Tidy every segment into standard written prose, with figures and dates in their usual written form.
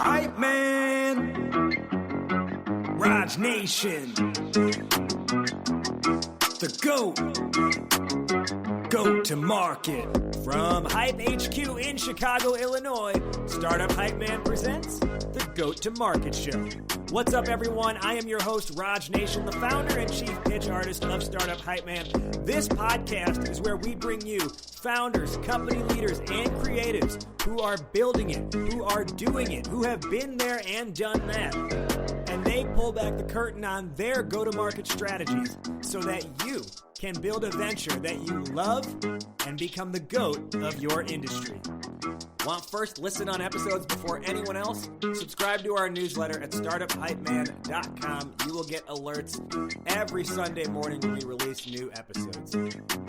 Hype Man, Raj Nation, the GOAT to market. From Hype HQ in Chicago, Illinois, Startup Hype Man presents the GOAT to Market Show. What's up, everyone? I am your host, Raj Nation, the founder and chief pitch artist of Startup Hype Man. This podcast is where we bring you founders, company leaders, and creatives who are building it, who are doing it, who have been there and done that. And they pull back the curtain on their go-to-market strategies so that you can build a venture that you love and become the GOAT of your industry. Want first listen on episodes before anyone else? Subscribe to our newsletter at startuphypeman.com. You will get alerts every Sunday morning when we release new episodes.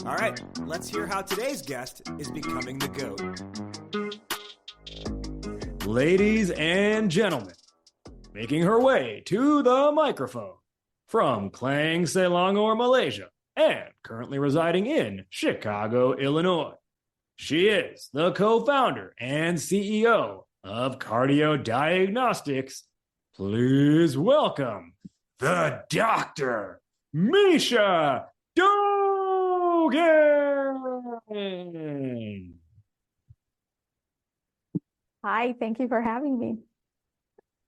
All right, let's hear how today's guest is becoming the GOAT. Ladies and gentlemen, making her way to the microphone from Klang, Selangor, Malaysia, and currently residing in Chicago, Illinois. She is the co-founder and CEO of Cardio Diagnostics. Please welcome the Dr. Meesha Dogan. Hi, thank you for having me.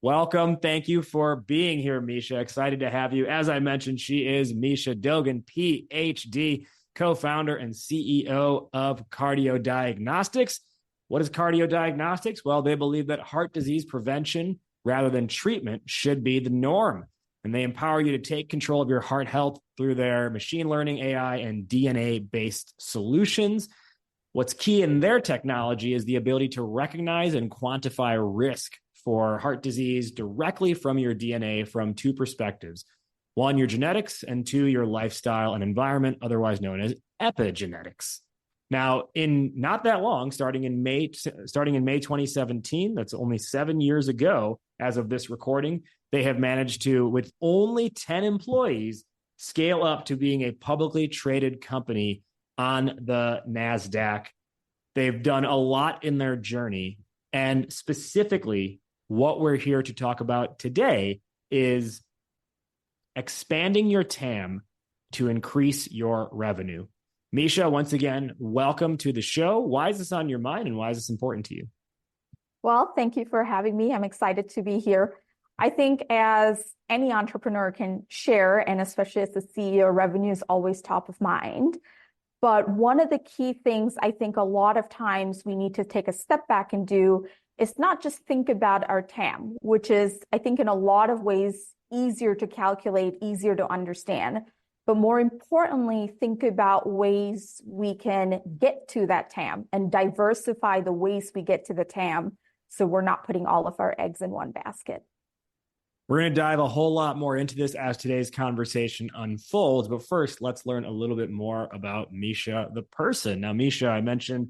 Welcome. Thank you for being here, Meesha. Excited to have you. As I mentioned, she is Meesha Dogan, PhD, co-founder and CEO of Cardio Diagnostics. What is Cardio Diagnostics? Well, they believe that heart disease prevention rather than treatment should be the norm. And they empower you to take control of your heart health through their machine learning, AI, and DNA-based solutions. What's key in their technology is the ability to recognize and quantify risk for heart disease directly from your DNA from two perspectives. One, your genetics, and two, your lifestyle and environment, otherwise known as epigenetics. Now, in not that long, starting in May 2017, that's only 7 years ago, as of this recording, they have managed to, with only 10 employees, scale up to being a publicly traded company on the NASDAQ. They've done a lot in their journey, and specifically, what we're here to talk about today is expanding your TAM to increase your revenue. Meesha, once again, welcome to the show. Why is this on your mind and why is this important to you? Well, thank you for having me. I'm excited to be here. I think as any entrepreneur can share, and especially as the CEO, revenue is always top of mind. But one of the key things I think a lot of times we need to take a step back and do is not just think about our TAM, which is, I think, in a lot of ways, easier to calculate, easier to understand, but more importantly, think about ways we can get to that TAM and diversify the ways we get to the TAM so we're not putting all of our eggs in one basket. We're going to dive a whole lot more into this as today's conversation unfolds, but first, let's learn a little bit more about Meesha, the person. Now, Meesha, I mentioned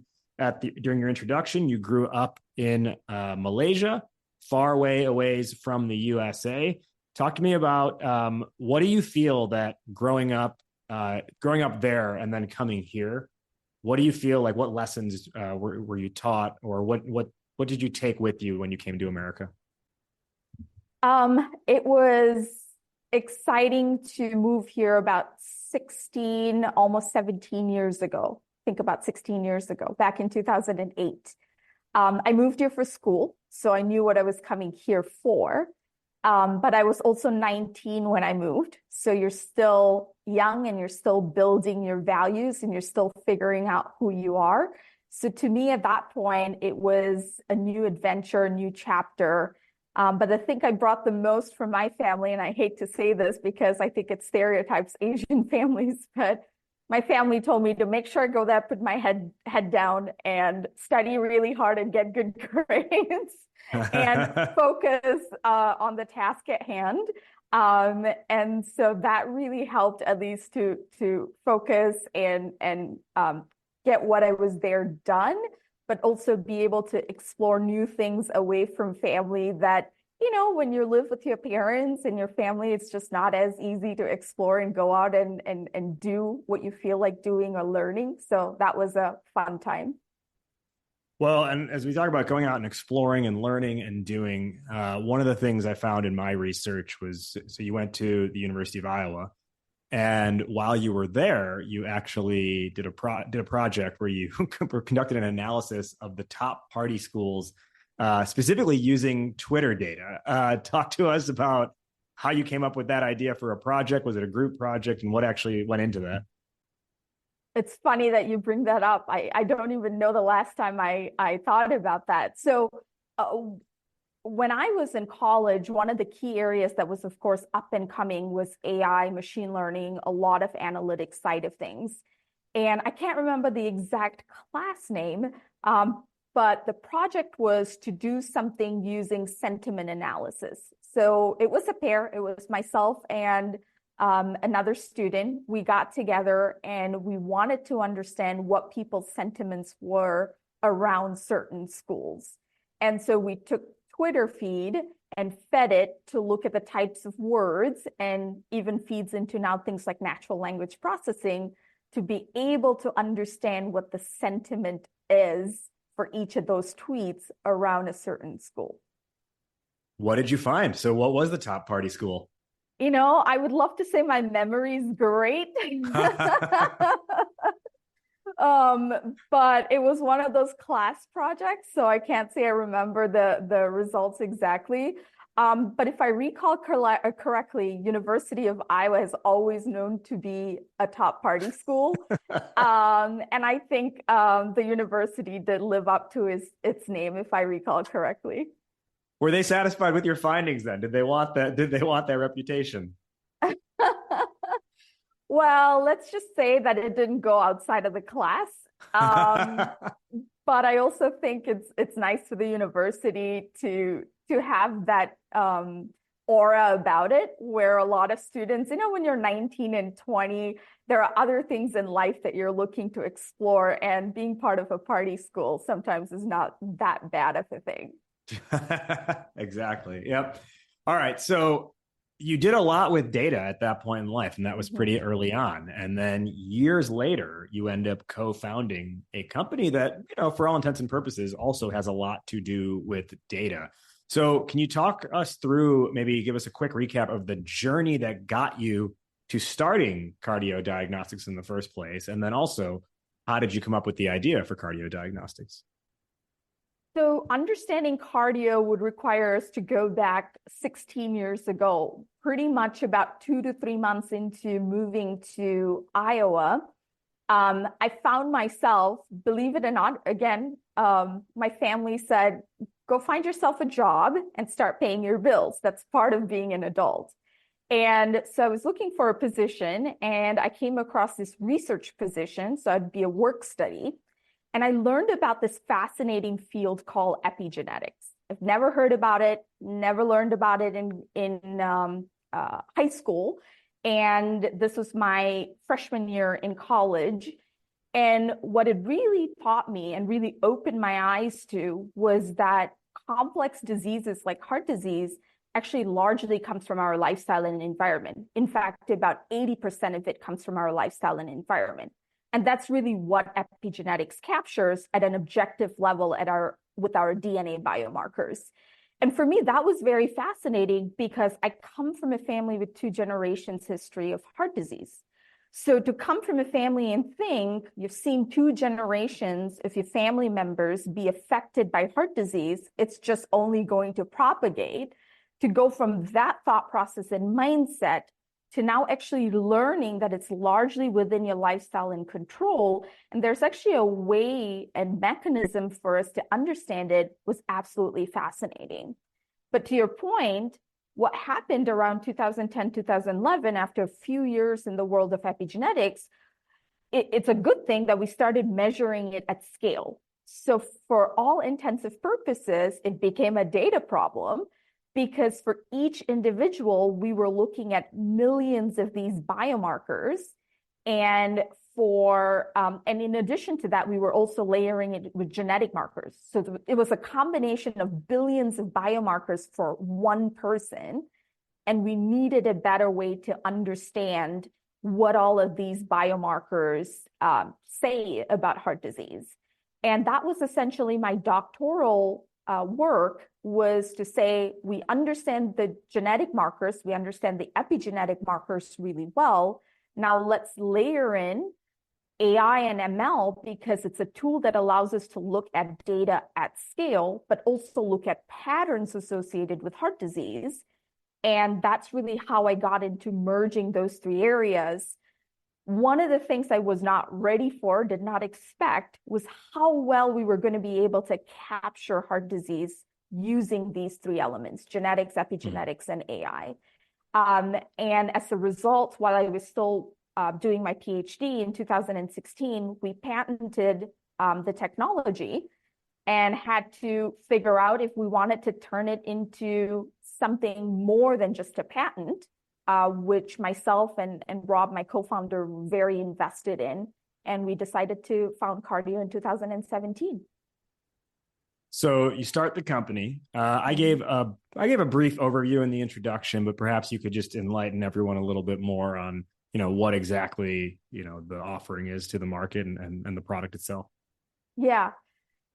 during your introduction, you grew up in Malaysia, far away from the USA. Talk to me about what do you feel that growing up there and then coming here, what do you feel like? What lessons were you taught, or what did you take with you when you came to America? It was exciting to move here about 16, almost 17 years ago. Think about 16 years ago, back in 2008. I moved here for school, so I knew what I was coming here for. But I was also 19 when I moved. So you're still young and you're still building your values and you're still figuring out who you are. So to me at that point, it was a new adventure, a new chapter. But I think I brought the most from my family, and I hate to say this because I think it stereotypes Asian families, but my family told me to make sure I go there, put my head down and study really hard and get good grades and focus on the task at hand. And so that really helped at least to focus and get what I was there done, but also be able to explore new things away from family that, you know, when you live with your parents and your family, it's just not as easy to explore and go out and do what you feel like doing or learning. So that was a fun time. Well, and as we talk about going out and exploring and learning and doing, one of the things I found in my research was, so you went to the University of Iowa, and while you were there, you actually did a project where you conducted an analysis of the top party schools, specifically using Twitter data. Talk to us about how you came up with that idea for a project. Was it a group project, and what actually went into that? It's funny that you bring that up. I don't even know the last time I thought about that. So when I was in college, one of the key areas that was, of course, up and coming was AI, machine learning, a lot of analytics side of things. And I can't remember the exact class name, but the project was to do something using sentiment analysis. So it was a pair. It was myself and another student. We got together and we wanted to understand what people's sentiments were around certain schools. And so we took Twitter feed and fed it to look at the types of words, and even feeds into now things like natural language processing to be able to understand what the sentiment is for each of those tweets around a certain school. What did you find? So what was the top party school? You know, I would love to say my memory's great. But it was one of those class projects, so I can't say I remember the results exactly. But if I recall correctly, University of Iowa has always known to be a top party school. And I think the university did live up to its name, if I recall correctly. Were they satisfied with your findings then? Did they want that? Did they want their reputation? Well, let's just say that it didn't go outside of the class. But I also think it's nice for the university to have that aura about it, where a lot of students, you know, when you're 19 and 20, there are other things in life that you're looking to explore, and being part of a party school sometimes is not that bad of a thing. Exactly. Yep. All right. So you did a lot with data at that point in life, and that was pretty early on. And then years later, you end up co-founding a company that, you know, for all intents and purposes, also has a lot to do with data. So can you talk us through, maybe give us a quick recap of the journey that got you to starting Cardio Diagnostics in the first place? And then also, how did you come up with the idea for Cardio Diagnostics? So understanding cardio would require us to go back 16 years ago, pretty much about 2 to 3 months into moving to Iowa. I found myself, believe it or not, again, my family said, go find yourself a job and start paying your bills. That's part of being an adult. And so I was looking for a position, and I came across this research position. So I'd be a work study. And I learned about this fascinating field called epigenetics. I've never heard about it, never learned about it in high school. And this was my freshman year in college. And what it really taught me and really opened my eyes to was that complex diseases like heart disease actually largely comes from our lifestyle and environment. In fact, about 80% of it comes from our lifestyle and environment. And that's really what epigenetics captures at an objective level with our DNA biomarkers. And for me, that was very fascinating because I come from a family with 2 generations history of heart disease. So to come from a family and think you've seen 2 generations of your family members be affected by heart disease, it's just only going to propagate, to go from that thought process and mindset to now actually learning that it's largely within your lifestyle and control. And there's actually a way and mechanism for us to understand it was absolutely fascinating. But to your point, what happened around 2010, 2011, after a few years in the world of epigenetics, it's a good thing that we started measuring it at scale. So for all intensive purposes, it became a data problem, because for each individual, we were looking at millions of these biomarkers. And in addition to that, we were also layering it with genetic markers. So it was a combination of billions of biomarkers for one person. And we needed a better way to understand what all of these biomarkers say about heart disease. And that was essentially my doctoral work, was to say, we understand the genetic markers, we understand the epigenetic markers really well. Now let's layer in AI and ML, because it's a tool that allows us to look at data at scale, but also look at patterns associated with heart disease. And that's really how I got into merging those three areas. One of the things I was not ready for, did not expect, was how well we were going to be able to capture heart disease using these three elements: genetics, epigenetics, and AI. And as a result, while I was still doing my PhD in 2016, we patented the technology and had to figure out if we wanted to turn it into something more than just a patent, which myself and Rob, my co-founder, were very invested in. And we decided to found Cardio in 2017. So you start the company. I gave a brief overview in the introduction, but perhaps you could just enlighten everyone a little bit more on, what exactly, the offering is to the market and the product itself. Yeah.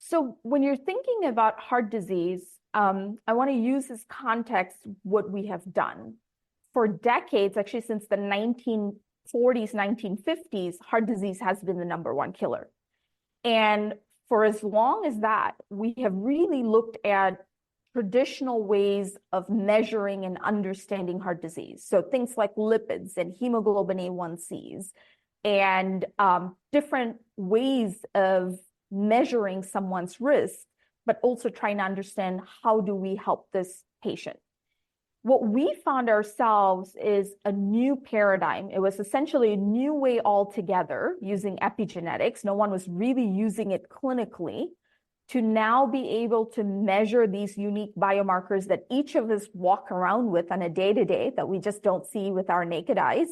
So when you're thinking about heart disease, I want to use as context what we have done. For decades, actually since the 1940s, 1950s, heart disease has been the number one killer. And for as long as that, we have really looked at traditional ways of measuring and understanding heart disease. So things like lipids and hemoglobin A1Cs, and different ways of measuring someone's risk, but also trying to understand, how do we help this patient? What we found ourselves is a new paradigm. It was essentially a new way altogether, using epigenetics. No one was really using it clinically, to now be able to measure these unique biomarkers that each of us walk around with on a day-to-day, that we just don't see with our naked eyes.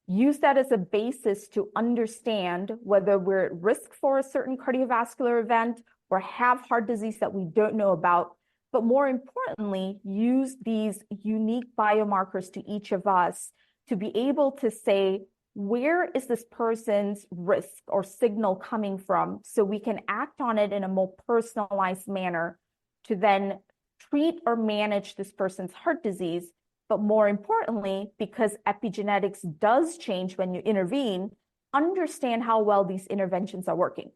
Use that as a basis to understand whether we're at risk for a certain cardiovascular event or have heart disease that we don't know about. But more importantly, use these unique biomarkers to each of us to be able to say, where is this person's risk or signal coming from, so we can act on it in a more personalized manner to then treat or manage this person's heart disease. But more importantly, because epigenetics does change when you intervene, understand how well these interventions are working.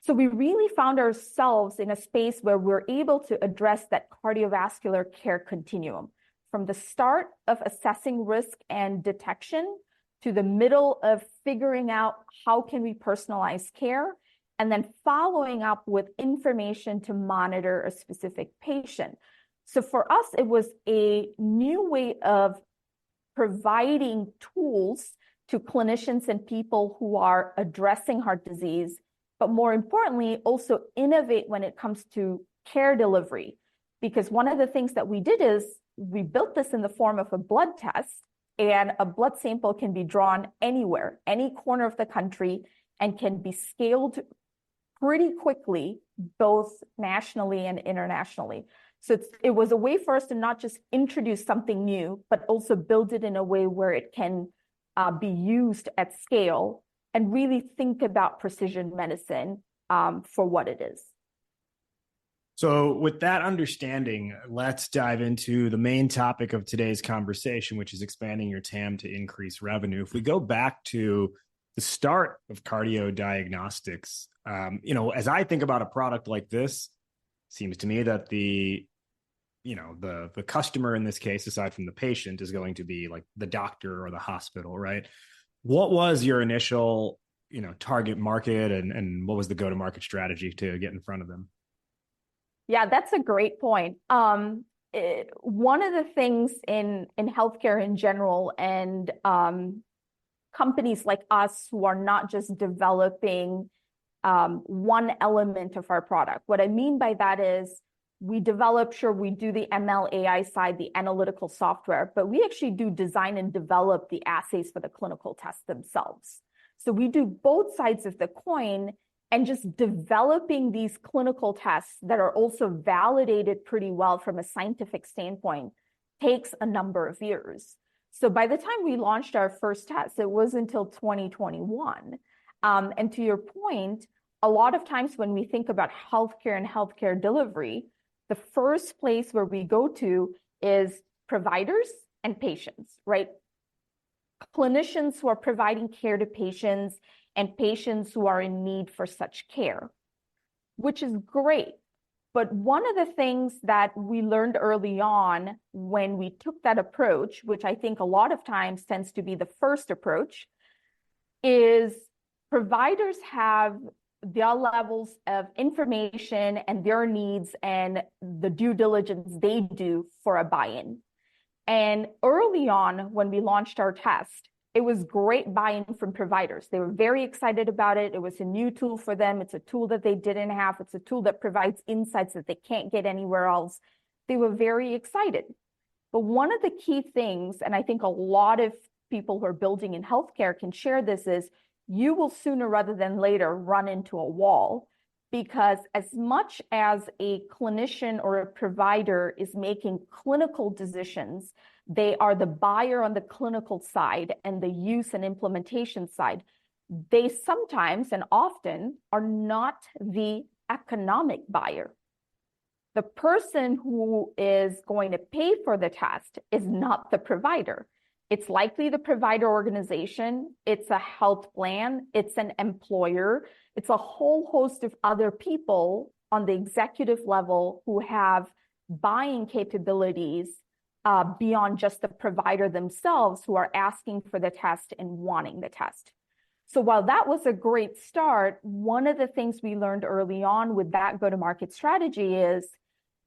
So we really found ourselves in a space where we're able to address that cardiovascular care continuum, from the start of assessing risk and detection to the middle of figuring out how can we personalize care, and then following up with information to monitor a specific patient. So for us, it was a new way of providing tools to clinicians and people who are addressing heart disease, but more importantly, also innovate when it comes to care delivery. Because one of the things that we did is we built this in the form of a blood test, and a blood sample can be drawn anywhere, any corner of the country, and can be scaled pretty quickly, both nationally and internationally. So it was a way for us to not just introduce something new, but also build it in a way where it can be used at scale, and really think about precision medicine for what it is. So with that understanding, let's dive into the main topic of today's conversation, which is expanding your TAM to increase revenue. If we go back to the start of Cardio Diagnostics, as I think about a product like this, seems to me that the customer in this case, aside from the patient, is going to be like the doctor or the hospital, right? What was your initial, target market, and what was the go-to-market strategy to get in front of them? Yeah, that's a great point. One of the things in healthcare in general, and companies like us who are not just developing one element of our product. What I mean by that is we do the ML AI side, the analytical software, but we actually do design and develop the assays for the clinical tests themselves. So we do both sides of the coin, and just developing these clinical tests that are also validated pretty well from a scientific standpoint takes a number of years. So by the time we launched our first test, it was until 2021. And to your point, a lot of times when we think about healthcare and healthcare delivery, the first place where we go to is providers and patients, right? Clinicians who are providing care to patients and patients who are in need for such care, which is great. But one of the things that we learned early on when we took that approach, which I think a lot of times tends to be the first approach, is providers have their levels of information and their needs and the due diligence they do for a buy-in. And early on, when we launched our test, it was great buy-in from providers. They were very excited about it. It was a new tool for them. It's a tool that they didn't have. It's a tool that provides insights that they can't get anywhere else. They were very excited. But one of the key things, and I think a lot of people who are building in healthcare can share this, is you will sooner rather than later run into a wall, because as much as a clinician or a provider is making clinical decisions, they are the buyer on the clinical side and the use and implementation side. They sometimes and often are not the economic buyer. The person who is going to pay for the test is not the provider. It's likely the provider organization, it's a health plan, it's an employer, it's a whole host of other people on the executive level who have buying capabilities beyond just the provider themselves, who are asking for the test and wanting the test. So while that was a great start, one of the things we learned early on with that go-to-market strategy is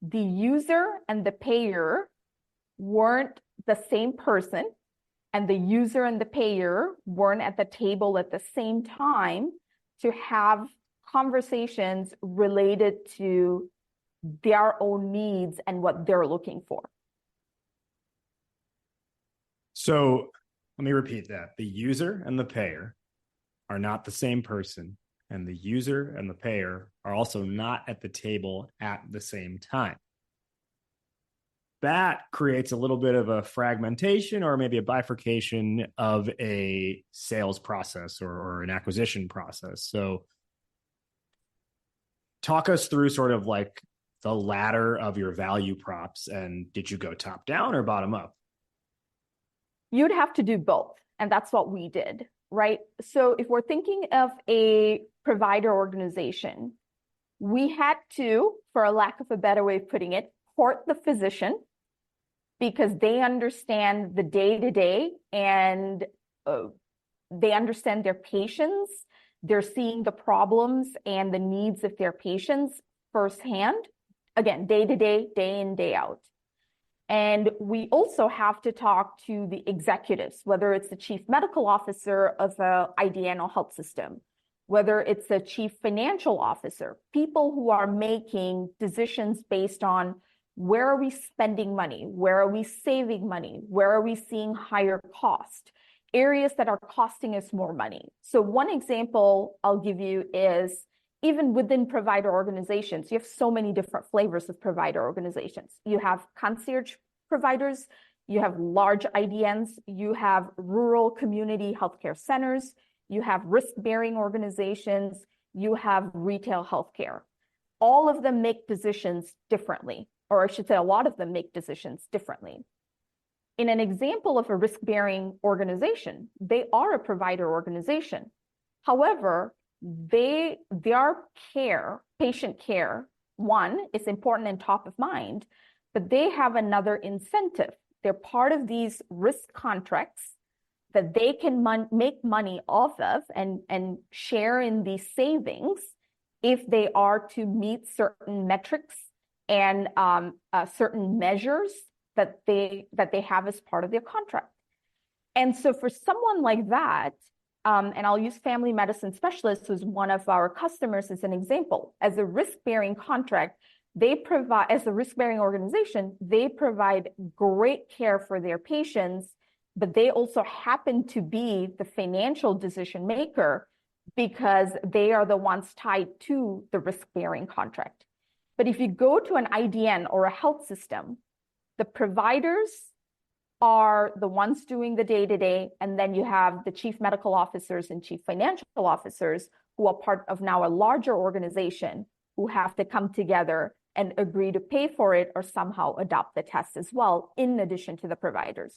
the user and the payer weren't the same person, and the user and the payer weren't at the table at the same time to have conversations related to their own needs and what they're looking for. So let me repeat that. The user and the payer are not the same person, and the user and the payer are also not at the table at the same time. That creates a little bit of a fragmentation or maybe a bifurcation of a sales process or an acquisition process. So talk us through sort of like the ladder of your value props, and did you go top down or bottom up? You'd have to do both, and that's what we did, right? So if we're thinking of a provider organization, we had to, for a lack of a better way of putting it, court the physician, because they understand the day-to-day and they understand their patients. They're seeing the problems and the needs of their patients firsthand. Again, day-to-day, day in, day out. And we also have to talk to the executives, whether it's the chief medical officer of an IDN or health system, whether it's the chief financial officer, people who are making decisions based on where are we spending money, where are we saving money, where are we seeing higher cost, areas that are costing us more money. So one example I'll give you is even within provider organizations, you have so many different flavors of provider organizations. You have concierge providers, you have large IDNs, you have rural community healthcare centers, you have risk-bearing organizations, you have retail healthcare. All of them make decisions differently, or I should say a lot of them make decisions differently. In an example of a risk-bearing organization, they are a provider organization. However, their care, patient care, one, is important and top of mind, but they have another incentive. They're part of these risk contracts that they can make money off of and share in these savings if they are to meet certain metrics and certain measures that they have as part of their contract. And so for someone like that, and I'll use family medicine specialists, who's one of our customers, as an example. As a risk-bearing contract, they provide, as a risk-bearing organization, they provide great care for their patients, but they also happen to be the financial decision maker because they are the ones tied to the risk-bearing contract. But if you go to an IDN or a health system, the providers are the ones doing the day-to-day, and then you have the chief medical officers and chief financial officers who are part of now a larger organization who have to come together and agree to pay for it or somehow adopt the test as well, in addition to the providers.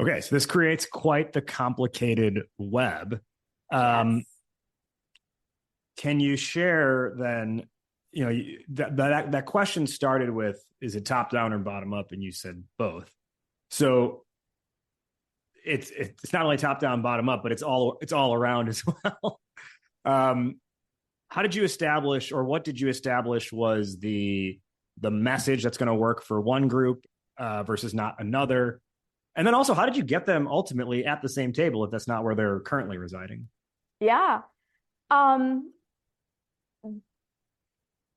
Okay, so this creates quite the complicated web. Yes. Can you share then, that question started with, is it top down or bottom up? And you said both. So it's not only top down, bottom up, but it's all around as well. How did you establish, or what did you establish was the message that's going to work for one group versus not another? And then also, how did you get them ultimately at the same table if that's not where they're currently residing? Yeah.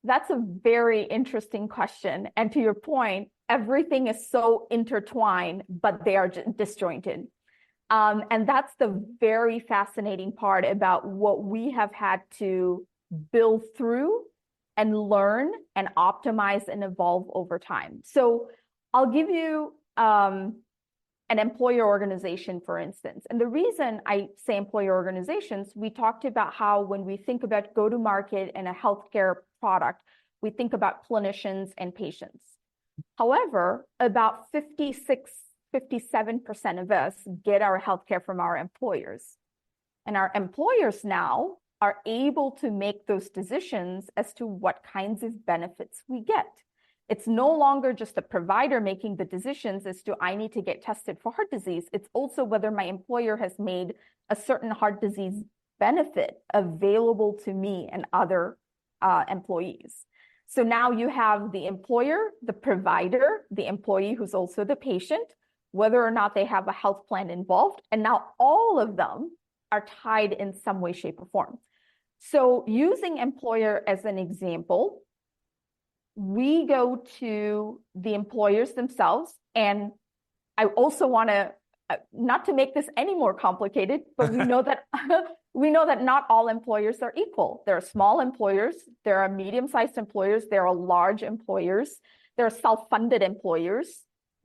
That's a very interesting question. And to your point, everything is so intertwined, but they are disjointed. And that's the very fascinating part about what we have had to build through and learn and optimize and evolve over time. So I'll give you an employer organization, for instance. And the reason I say employer organizations, we talked about how when we think about go-to-market and a healthcare product, we think about clinicians and patients. However, about 57% of us get our healthcare from our employers. And our employers now are able to make those decisions as to what kinds of benefits we get. It's no longer just a provider making the decisions as to, I need to get tested for heart disease. It's also whether my employer has made a certain heart disease benefit available to me and other employees. So now you have the employer, the provider, the employee who's also the patient, whether or not they have a health plan involved. And now all of them are tied in some way, shape, or form. So using employer as an example, we go to the employers themselves. And I also want to, not to make this any more complicated, but we know that not all employers are equal. There are small employers, there are medium-sized employers, there are large employers, there are self-funded employers,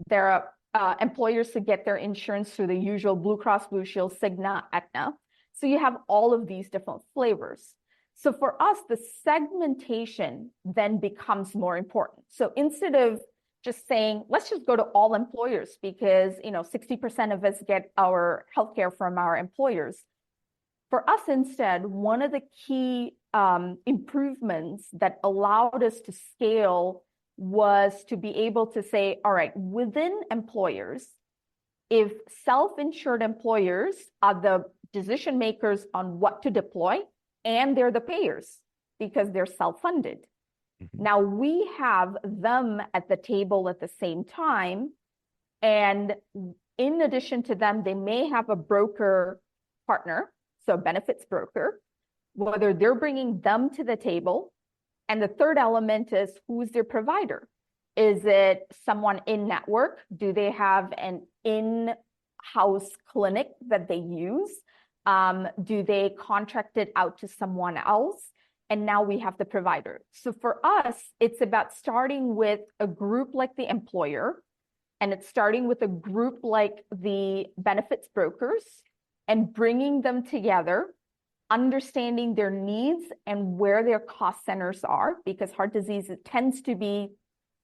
there are employers who get their insurance through the usual Blue Cross Blue Shield, Cigna, Aetna. So you have all of these different flavors. So for us, the segmentation then becomes more important. So instead of just saying, let's just go to all employers because 60% of us get our healthcare from our employers. For us instead, one of the key improvements that allowed us to scale was to be able to say, all right, within employers, if self-insured employers are the decision makers on what to deploy, and they're the payers because they're self-funded. Mm-hmm. Now we have them at the table at the same time. And in addition to them, they may have a broker partner, so a benefits broker, whether they're bringing them to the table. And the third element is, who's their provider? Is it someone in network? Do they have an in-house clinic that they use? Do they contract it out to someone else? And now we have the provider. So for us, it's about starting with a group like the employer, and it's starting with a group like the benefits brokers and bringing them together, understanding their needs and where their cost centers are, because heart disease tends to be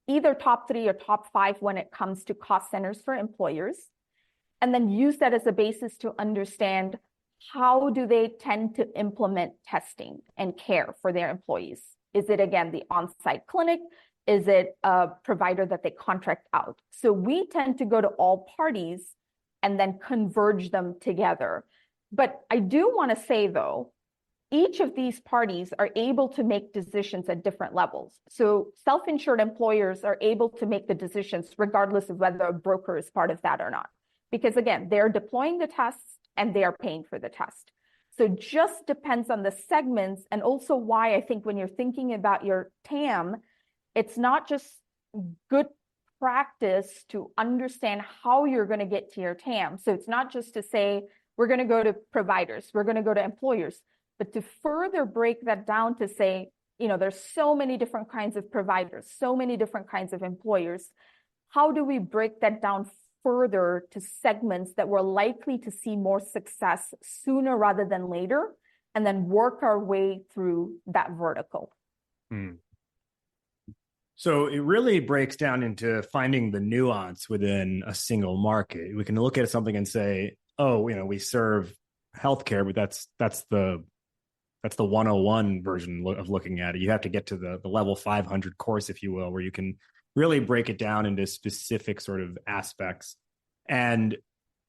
either top 3 or top 5 when it comes to cost centers for employers, and then use that as a basis to understand how do they tend to implement testing and care for their employees. Is it, again, the on-site clinic? Is it a provider that they contract out? So we tend to go to all parties and then converge them together. But I do want to say, though, each of these parties are able to make decisions at different levels. So self-insured employers are able to make the decisions regardless of whether a broker is part of that or not. Because again, they're deploying the tests and they are paying for the test. So just depends on the segments, and also why I think when you're thinking about your TAM, it's not just good practice to understand how you're going to get to your TAM. So it's not just to say, we're going to go to providers, we're going to go to employers, but to further break that down to say, there's so many different kinds of providers, so many different kinds of employers. How do we break that down further to segments that we're likely to see more success sooner rather than later, and then work our way through that vertical. So it really breaks down into finding the nuance within a single market. We can look at something and say, oh, we serve healthcare, but that's the 101 version of looking at it. You have to get to the level 500 course, if you will, where you can really break it down into specific sort of aspects. And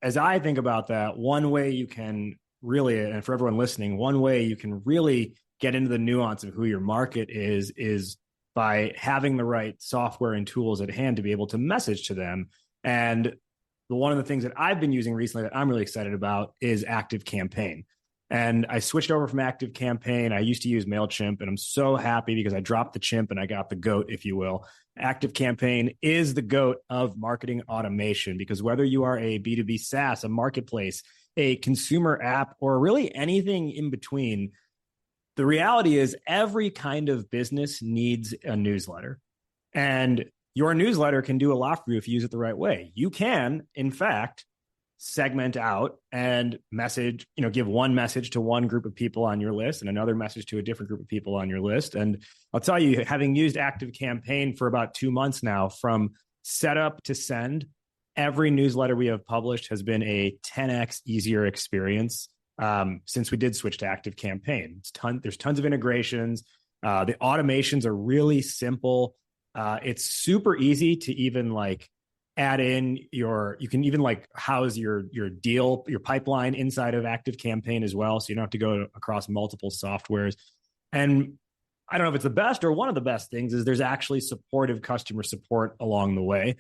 as I think about that, one way you can really, and for everyone listening, one way you can really get into the nuance of who your market is by having the right software and tools at hand to be able to message to them. And one of the things that I've been using recently that I'm really excited about is ActiveCampaign. And I switched over from ActiveCampaign. I used to use MailChimp, and I'm so happy because I dropped the chimp and I got the goat, if you will. ActiveCampaign is the goat of marketing automation, because whether you are a B2B SaaS, a marketplace, a consumer app, or really anything in between, the reality is every kind of business needs a newsletter. And your newsletter can do a lot for you if you use it the right way. You can, in fact, segment out and message, give one message to one group of people on your list and another message to a different group of people on your list. And I'll tell you, having used ActiveCampaign for about 2 months now, from setup to send, every newsletter we have published has been a 10x easier experience since we did switch to ActiveCampaign. There's tons of integrations. The automations are really simple. It's super easy to even add in you can even house your pipeline inside of ActiveCampaign as well. So you don't have to go across multiple softwares. And I don't know if it's the best or one of the best things is there's actually supportive customer support along the way.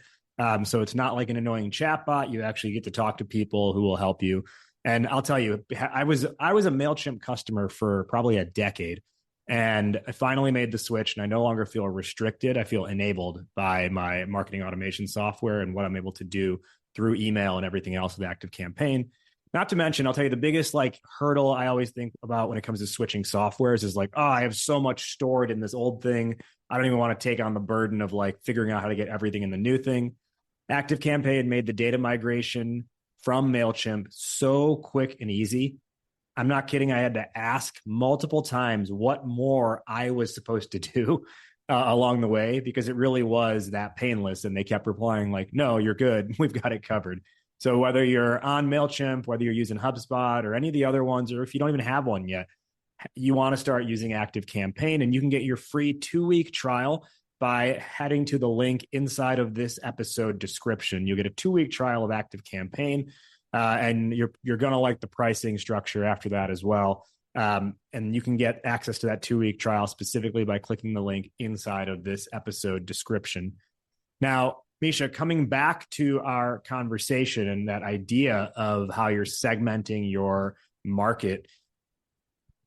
So it's not like an annoying chatbot. You actually get to talk to people who will help you. And I'll tell you, I was a MailChimp customer for probably a decade. And I finally made the switch, and I no longer feel restricted. I feel enabled by my marketing automation software and what I'm able to do through email and everything else with ActiveCampaign. Not to mention, I'll tell you, the biggest hurdle I always think about when it comes to switching softwares is I have so much stored in this old thing. I don't even want to take on the burden of figuring out how to get everything in the new thing. ActiveCampaign made the data migration from MailChimp so quick and easy. I'm not kidding. I had to ask multiple times what more I was supposed to do along the way, because it really was that painless. And they kept replying no, you're good. We've got it covered. So whether you're on MailChimp, whether you're using HubSpot or any of the other ones, or if you don't even have one yet, you want to start using ActiveCampaign, and you can get your free 2-week trial by heading to the link inside of this episode description. You'll get a 2-week trial of ActiveCampaign. And you're going to like the pricing structure after that as well. And you can get access to that 2-week trial specifically by clicking the link inside of this episode description. Now, Meesha, coming back to our conversation and that idea of how you're segmenting your market,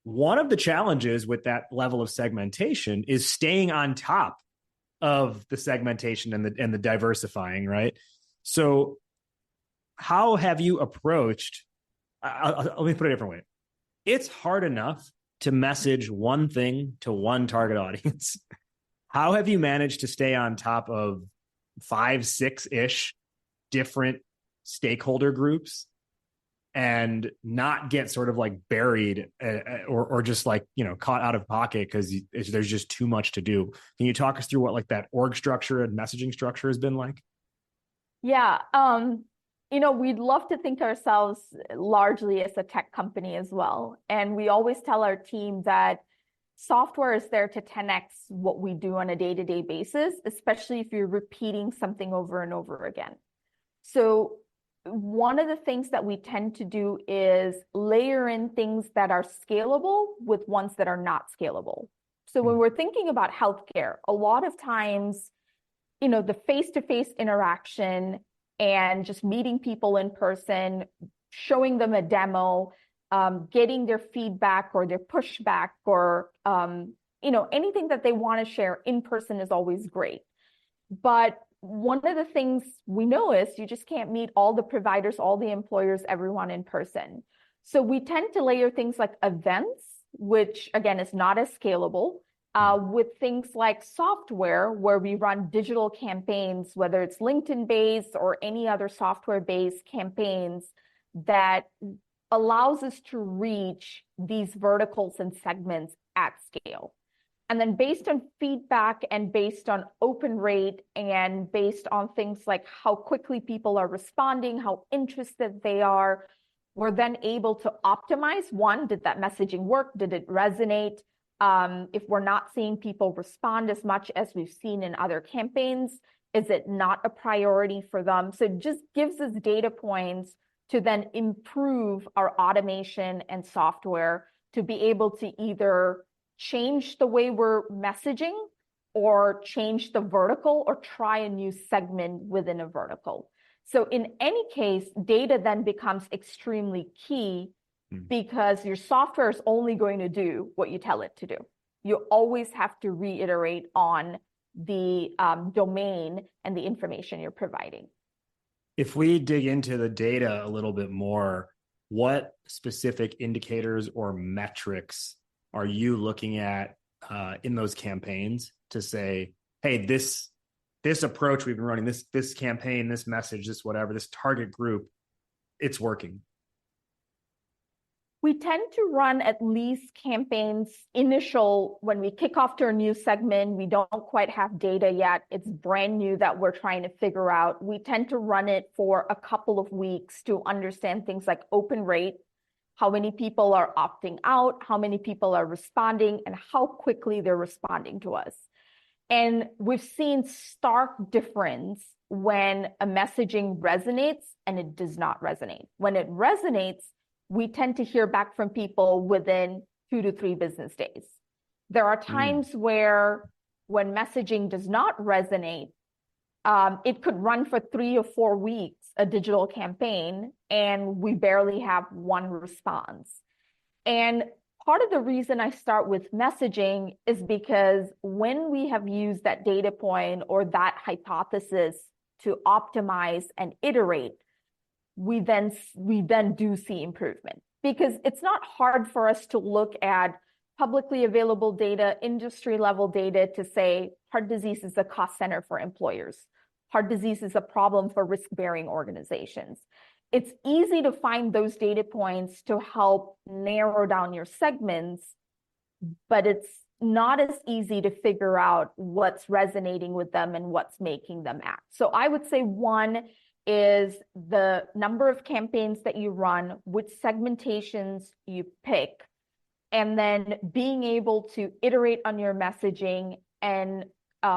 one of the challenges with that level of segmentation is staying on top of the segmentation and the diversifying, right? So how have you approached, let me put it a different way. It's hard enough to message one thing to one target audience. How have you managed to stay on top of 5, 6-ish different stakeholder groups and not get sort of buried or just caught out of pocket because there's just too much to do? Can you talk us through what that org structure and messaging structure has been like? Yeah. We'd love to think ourselves largely as a tech company as well. And we always tell our team that software is there to 10x what we do on a day-to-day basis, especially if you're repeating something over and over again. So one of the things that we tend to do is layer in things that are scalable with ones that are not scalable. So when we're thinking about healthcare, a lot of times, the face-to-face interaction and just meeting people in person, showing them a demo, getting their feedback or their pushback or, anything that they want to share in person is always great. But one of the things we know is you just can't meet all the providers, all the employers, everyone in person. So we tend to layer things like events, which again is not as scalable, with things like software where we run digital campaigns, whether it's LinkedIn-based or any other software-based campaigns that allows us to reach these verticals and segments at scale. And then based on feedback and based on open rate and based on things like how quickly people are responding, how interested they are, we're then able to optimize. One, did that messaging work? Did it resonate? If we're not seeing people respond as much as we've seen in other campaigns, is it not a priority for them? So it just gives us data points to then improve our automation and software to be able to either change the way we're messaging or change the vertical or try a new segment within a vertical. So in any case, data then becomes extremely key because your software is only going to do what you tell it to do. You always have to reiterate on the domain and the information you're providing. If we dig into the data a little bit more, what specific indicators or metrics are you looking at in those campaigns to say, hey, this approach we've been running, this campaign, this message, this whatever, this target group, it's working? We tend to run at least campaigns when we kick off to a new segment. We don't quite have data yet. It's brand new that we're trying to figure out. We tend to run it for a couple of weeks to understand things like open rate, how many people are opting out, how many people are responding, and how quickly they're responding to us. And we've seen stark difference when a messaging resonates and it does not resonate. When it resonates, we tend to hear back from people within 2 to 3 business days. There are times where when messaging does not resonate, it could run for 3 or 4 weeks, a digital campaign, and we barely have one response. And part of the reason I start with messaging is because when we have used that data point or that hypothesis to optimize and iterate, we then do see improvement, because it's not hard for us to look at publicly available data, industry level data to say heart disease is a cost center for employers. Heart disease is a problem for risk-bearing organizations. It's easy to find those data points to help narrow down your segments, but it's not as easy to figure out what's resonating with them and what's making them act. So I would say one is the number of campaigns that you run, which segmentations you pick, and then being able to iterate on your messaging and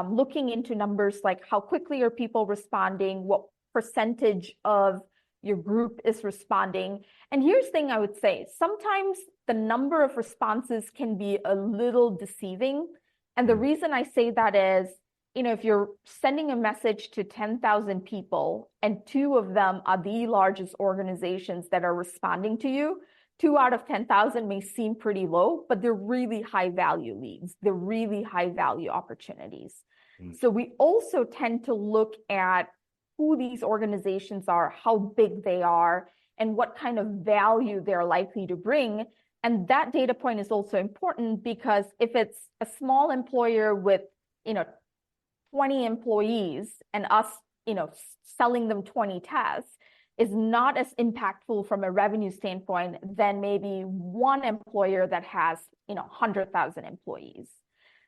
looking into numbers like how quickly are people responding, what percentage of your group is responding. And here's the thing I would say, sometimes the number of responses can be a little deceiving. And the reason I say that is, if you're sending a message to 10,000 people and 2 of them are the largest organizations that are responding to you, 2 out of 10,000 may seem pretty low, but they're really high value leads. They're really high value opportunities. So we also tend to look at who these organizations are, how big they are, and what kind of value they're likely to bring. And that data point is also important because if it's a small employer with, 20 employees and us, selling them 20 tests is not as impactful from a revenue standpoint than maybe one employer that has, 100,000 employees.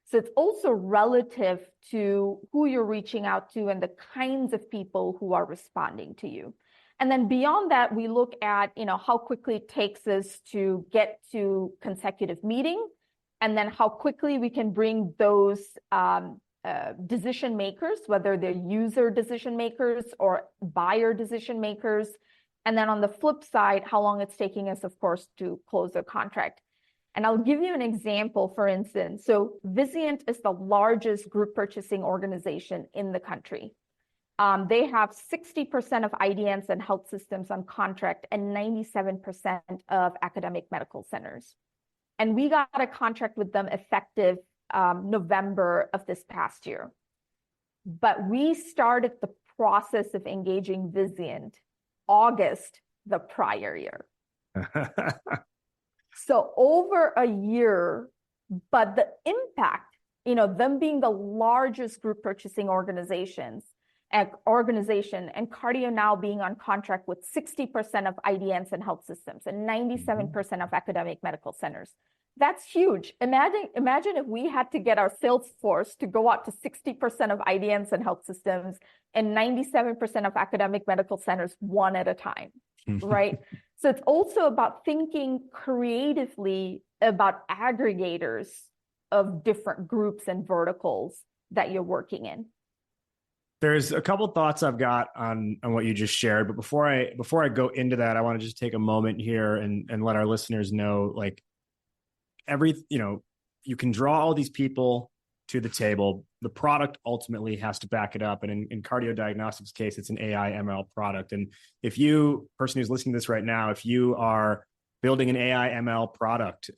So it's also relative to who you're reaching out to and the kinds of people who are responding to you. And then beyond that, we look at, how quickly it takes us to get to consecutive meeting, and then how quickly we can bring those decision makers, whether they're user decision makers or buyer decision makers. And then on the flip side, how long it's taking us, of course, to close a contract. And I'll give you an example, for instance. So Vizient is the largest group purchasing organization in the country. They have 60% of IDNs and health systems on contract and 97% of academic medical centers. And we got a contract with them effective November of this past year. But we started the process of engaging Vizient August the prior year. So over a year, but the impact, them being the largest group purchasing organizations organization, and cardio now being on contract with 60% of IDNs and health systems and 97% of academic medical centers. That's huge. Imagine if we had to get our sales force to go out to 60% of IDNs and health systems and 97% of academic medical centers one at a time, right? So it's also about thinking creatively about aggregators of different groups and verticals that you're working in. There's a couple thoughts I've got on what you just shared, but before I go into that, I want to just take a moment here and let our listeners know, like, you can draw all these people to the table. The product ultimately has to back it up. And in Cardio Diagnostics case, it's an AI ML product. And if you, person who's listening to this right now, if you are building an AI ML product,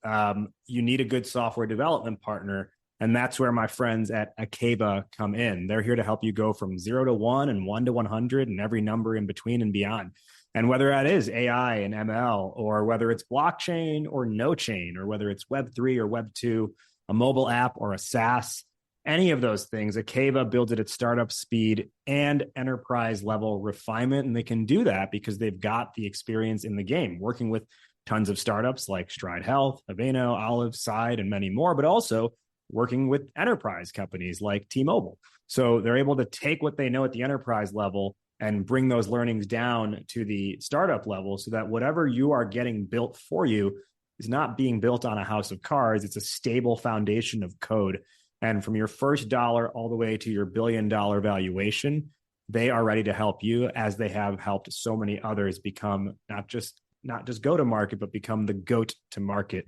you need a good software development partner. And that's where my friends at Akeva come in. They're here to help you go from 0 to 1 and 1 to 100 and every number in between and beyond. And whether that is AI and ML, or whether it's blockchain or no chain, or whether it's Web3 or Web2, a mobile app or a SaaS, any of those things, Akeva builds it at startup speed and enterprise level refinement. And they can do that because they've got the experience in the game, working with tons of startups like Stride Health, Aveno, Olive, Side, and many more, but also working with enterprise companies like T-Mobile. So they're able to take what they know at the enterprise level and bring those learnings down to the startup level so that whatever you are getting built for you is not being built on a house of cards. It's a stable foundation of code. And from your first dollar all the way to your $1 billion valuation, they are ready to help you, as they have helped so many others become not just go to market, but become the GOAT to market.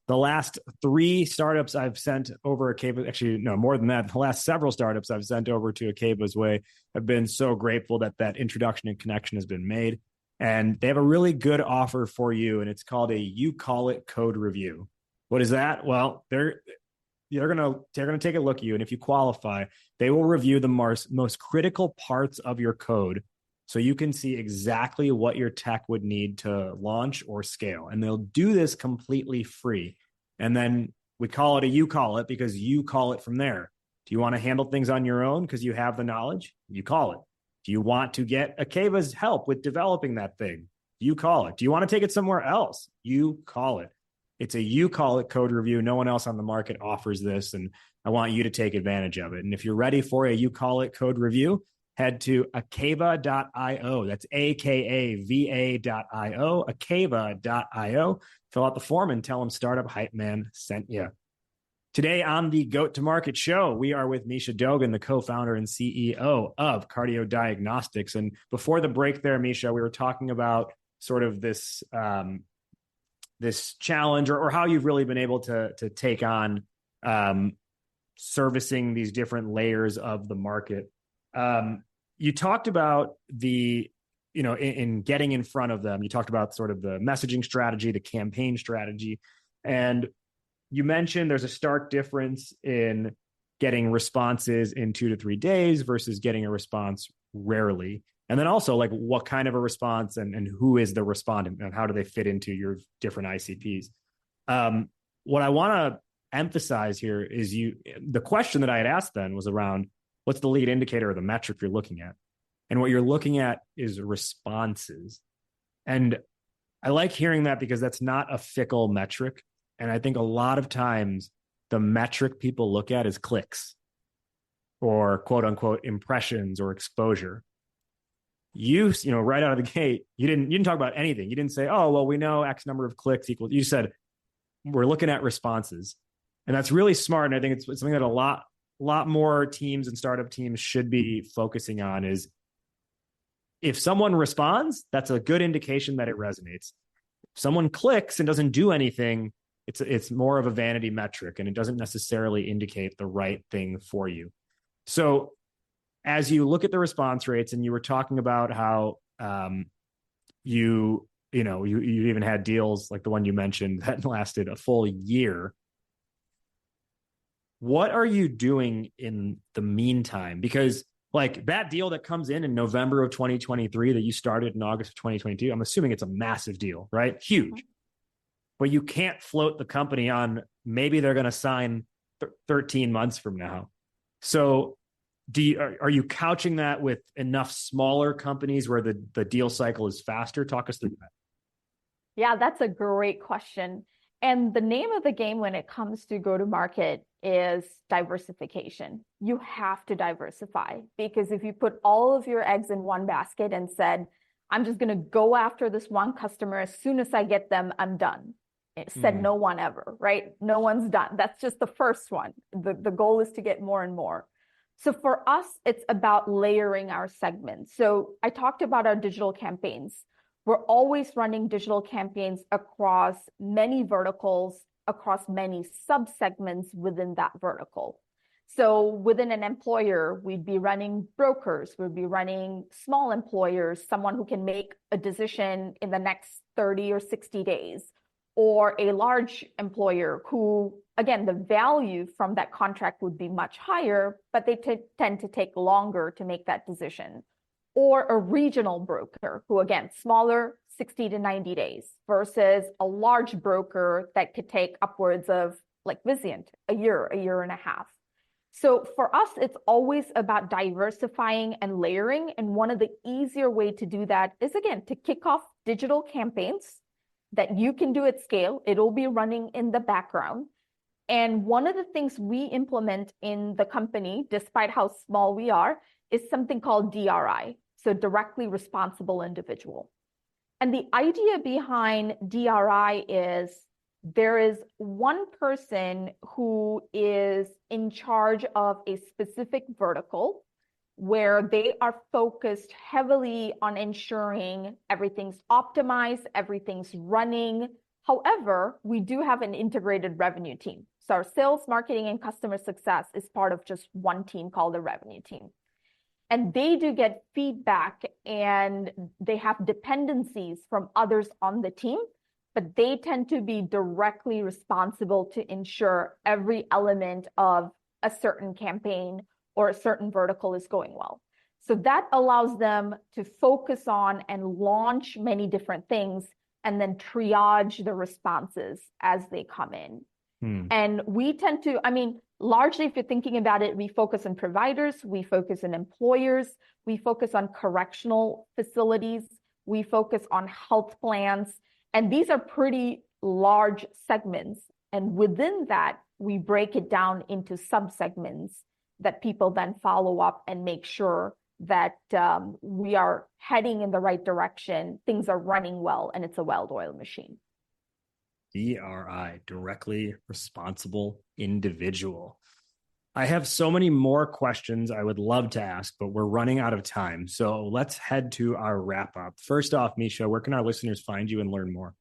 The last 3 startups I've sent over Akeva, actually, no, more than that, the last several startups I've sent over to Akeva's way have been so grateful that introduction and connection has been made. And they have a really good offer for you, and it's called a You Call It code review. What is that? Well, they're going to take a look at you, and if you qualify, they will review the most critical parts of your code so you can see exactly what your tech would need to launch or scale. And they'll do this completely free. And then we call it a You Call It because you call it from there. Do you want to handle things on your own because you have the knowledge? You call it. Do you want to get Akeva's help with developing that thing? You call it. Do you want to take it somewhere else? You call it. It's a You Call It code review. No one else on the market offers this, and I want you to take advantage of it. And if you're ready for a You Call It code review, head to akeva.io. That's akava.io, akeva.io. Fill out the form and tell them Startup Hype Man sent you. Today on the Goat to Market show, we are with Meesha Dogan, the co-founder and CEO of Cardio Diagnostics. And before the break there, Meesha, we were talking about sort of this this challenge or how you've really been able to take on servicing these different layers of the market. You talked about in getting in front of them, you talked about sort of the messaging strategy, the campaign strategy, and you mentioned there's a stark difference in getting responses in 2 to 3 days versus getting a response rarely. And then also, like, what kind of a response and who is the respondent and how do they fit into your different ICPs? What I want to emphasize here is the question that I had asked then was around what's the lead indicator or the metric you're looking at? And what you're looking at is responses. And I like hearing that because that's not a fickle metric. And I think a lot of times the metric people look at is clicks or quote unquote impressions or exposure. You right out of the gate, you didn't talk about anything. You didn't say, oh, well, we know X number of clicks equals. You said, we're looking at responses. And that's really smart. And I think it's something that a lot more teams and startup teams should be focusing on is if someone responds, that's a good indication that it resonates. If someone clicks and doesn't do anything, it's more of a vanity metric and it doesn't necessarily indicate the right thing for you. So as you look at the response rates, and you were talking about how you even had deals like the one you mentioned that lasted a full year. What are you doing in the meantime? Because like that deal that comes in November of 2023 that you started in August of 2022, I'm assuming it's a massive deal, right? Huge. But you can't float the company on maybe they're going to sign 13 months from now. So are you couching that with enough smaller companies where the deal cycle is faster? Talk us through that. Yeah, that's a great question. And the name of the game when it comes to go to market is diversification. You have to diversify, because if you put all of your eggs in one basket and said, I'm just going to go after this one customer, as soon as I get them, I'm done. It said no one ever, right? No one's done. That's just the first one. The goal is to get more and more. So for us, it's about layering our segments. So I talked about our digital campaigns. We're always running digital campaigns across many verticals, across many subsegments within that vertical. So within an employer, we'd be running brokers, we'd be running small employers, someone who can make a decision in the next 30 or 60 days, or a large employer who, again, the value from that contract would be much higher, but they tend to take longer to make that decision. Or a regional broker who, again, smaller, 60 to 90 days, versus a large broker that could take upwards of, like Vizient, a year and a half. So for us, it's always about diversifying and layering. And one of the easier way to do that is, again, to kick off digital campaigns that you can do at scale. It'll be running in the background. And one of the things we implement in the company, despite how small we are, is something called DRI, so directly responsible individual. And the idea behind DRI is there is one person who is in charge of a specific vertical where they are focused heavily on ensuring everything's optimized, everything's running. However, we do have an integrated revenue team. So our sales, marketing, and customer success is part of just one team called the revenue team. And they do get feedback and they have dependencies from others on the team, but they tend to be directly responsible to ensure every element of a certain campaign or a certain vertical is going well. So that allows them to focus on and launch many different things and then triage the responses as they come in. And we tend to, largely, if you're thinking about it, we focus on providers, we focus on employers, we focus on correctional facilities, we focus on health plans, and these are pretty large segments. And within that, we break it down into subsegments that people then follow up and make sure that we are heading in the right direction, things are running well, and it's a well-oiled machine. DRI, directly responsible individual. I have so many more questions I would love to ask, but we're running out of time. So let's head to our wrap up. First off, Meesha, where can our listeners find you and learn more?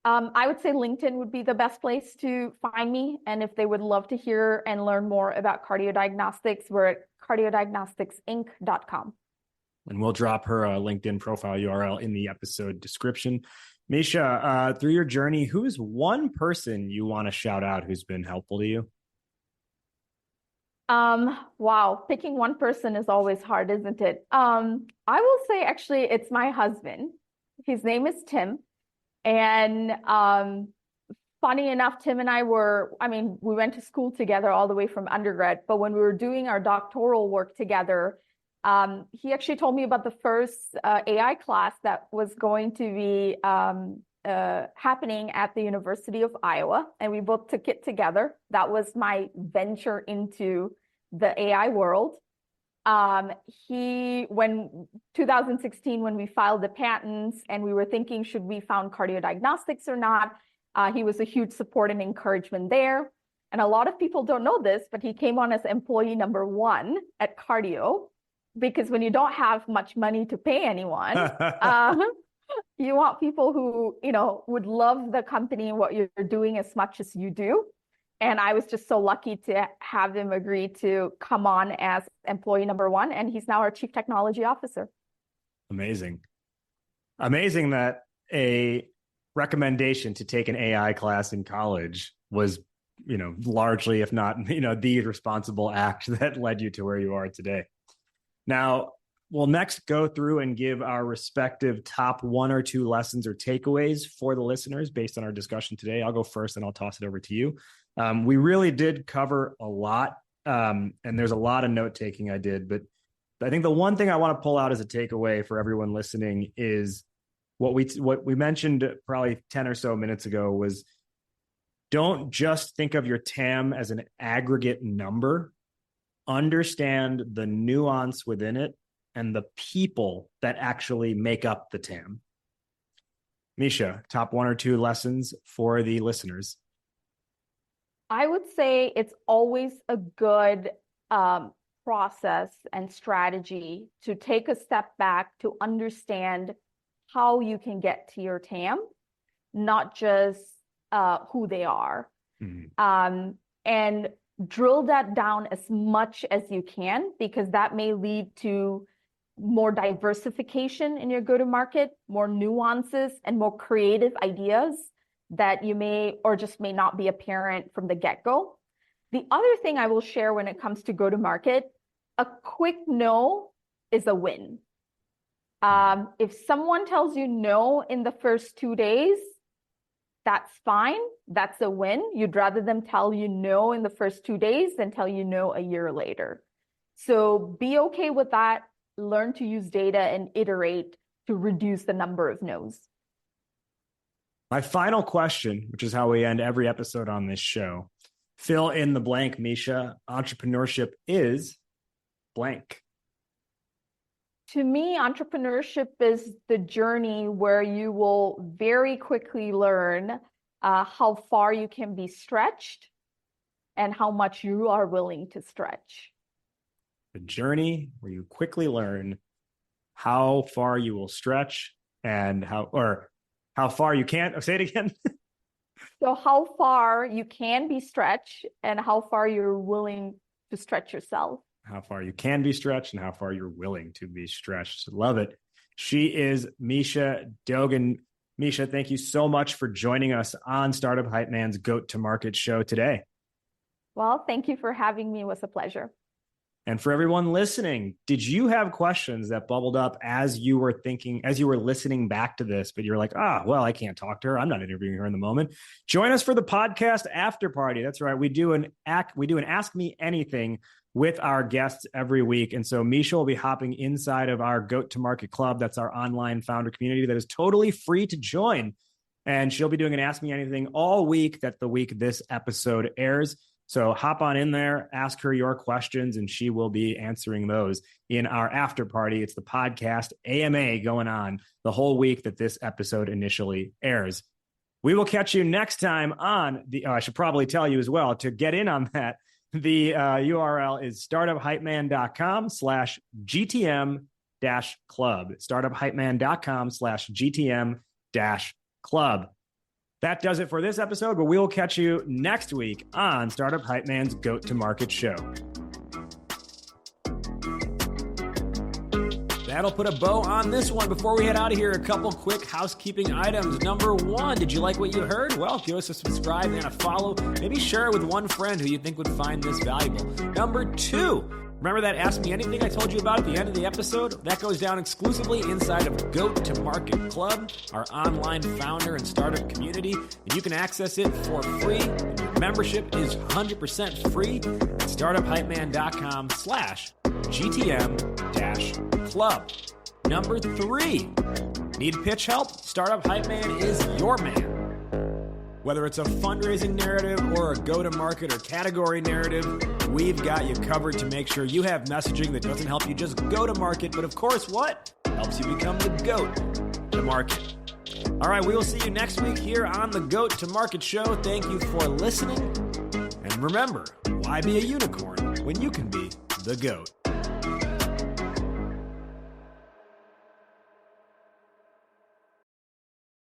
I would say LinkedIn would be the best place to find me. And if they would love to hear and learn more about Cardio Diagnostics, we're at cardiodiagnosticsinc.com. And we'll drop her LinkedIn profile URL in the episode description. Meesha, through your journey, who is one person you want to shout out who's been helpful to you? Wow, picking one person is always hard, isn't it? I will say, actually, it's my husband. His name is Tim. And funny enough, Tim and I we went to school together all the way from undergrad. But when we were doing our doctoral work together, he actually told me about the first AI class that was going to be happening at the University of Iowa, and we both took it together. That was my venture into the AI world. When 2016, when we filed the patents and we were thinking, should we found Cardio Diagnostics or not? He was a huge support and encouragement there. And a lot of people don't know this, but he came on as employee number 1 at Cardio. Because when you don't have much money to pay anyone, you want people who, would love the company and what you're doing as much as you do. And I was just so lucky to have him agree to come on as employee number 1. And he's now our Chief Technology Officer. Amazing. Amazing that a recommendation to take an AI class in college was, largely, if not, the responsible act that led you to where you are today. Now, we'll next go through and give our respective top 1 or 2 lessons or takeaways for the listeners based on our discussion today. I'll go first and I'll toss it over to you. We really did cover a lot and there's a lot of note taking I did, but I think the one thing I want to pull out as a takeaway for everyone listening is what we mentioned probably 10 or so minutes ago was, don't just think of your TAM as an aggregate number. Understand the nuance within it and the people that actually make up the TAM. Meesha, top 1 or 2 lessons for the listeners. I would say it's always a good process and strategy to take a step back to understand how you can get to your TAM, not just who they are. Mm-hmm. And drill that down as much as you can, because that may lead to more diversification in your go-to-market, more nuances, and more creative ideas that you may or just may not be apparent from the get-go. The other thing I will share when it comes to go-to-market, a quick no is a win. If someone tells you no in the first 2 days, that's fine. That's a win. You'd rather them tell you no in the first 2 days than tell you no a year later. So be okay with that. Learn to use data and iterate to reduce the number of no's. My final question, which is how we end every episode on this show, fill in the blank, Meesha. Entrepreneurship is blank. To me, entrepreneurship is the journey where you will very quickly learn how far you can be stretched and how much you are willing to stretch. The journey where you quickly learn how far you will stretch and how far you can't. Say it again. So how far you can be stretched and how far you're willing to stretch yourself. How far you can be stretched and how far you're willing to be stretched. Love it. She is Meesha Dogan. Meesha, thank you so much for joining us on Startup Hype Man's Goat to Market show today. Well, thank you for having me. It was a pleasure. And for everyone listening, did you have questions that bubbled up as you were listening back to this, but you're like, well, I can't talk to her. I'm not interviewing her in the moment. Join us for the podcast after party. That's right. We do an Ask Me Anything with our guests every week. And so Meesha will be hopping inside of our Goat to Market Club. That's our online founder community that is totally free to join. And she'll be doing an Ask Me Anything all week. That's the week this episode airs. So hop on in there, ask her your questions, and she will be answering those in our after party. It's the podcast AMA going on the whole week that this episode initially airs. We will catch you next time on I should probably tell you as well, to get in on that, the URL is startuphypeman.com/GTM-club. Startuphypeman.com/GTM-club. That does it for this episode, but we will catch you next week on Startup Hype Man's Goat to Market show. That'll put a bow on this one. Before we head out of here, a couple quick housekeeping items. Number 1, did you like what you heard? Well, give us a subscribe and a follow. Maybe share it with one friend who you think would find this valuable. Number 2, remember that Ask Me Anything I told you about at the end of the episode? That goes down exclusively inside of Goat to Market Club, our online founder and startup community, and you can access it for free. And your membership is 100% free at startuphypeman.com/GTM-club. Number 3, need pitch help? Startup Hype Man is your man. Whether it's a fundraising narrative or a go-to-market or category narrative, we've got you covered to make sure you have messaging that doesn't help you just go to market, but of course, what? Helps you become the GOAT to market. All right, we will see you next week here on the Goat to Market show. Thank you for listening. And remember, why be a unicorn when you can be the GOAT?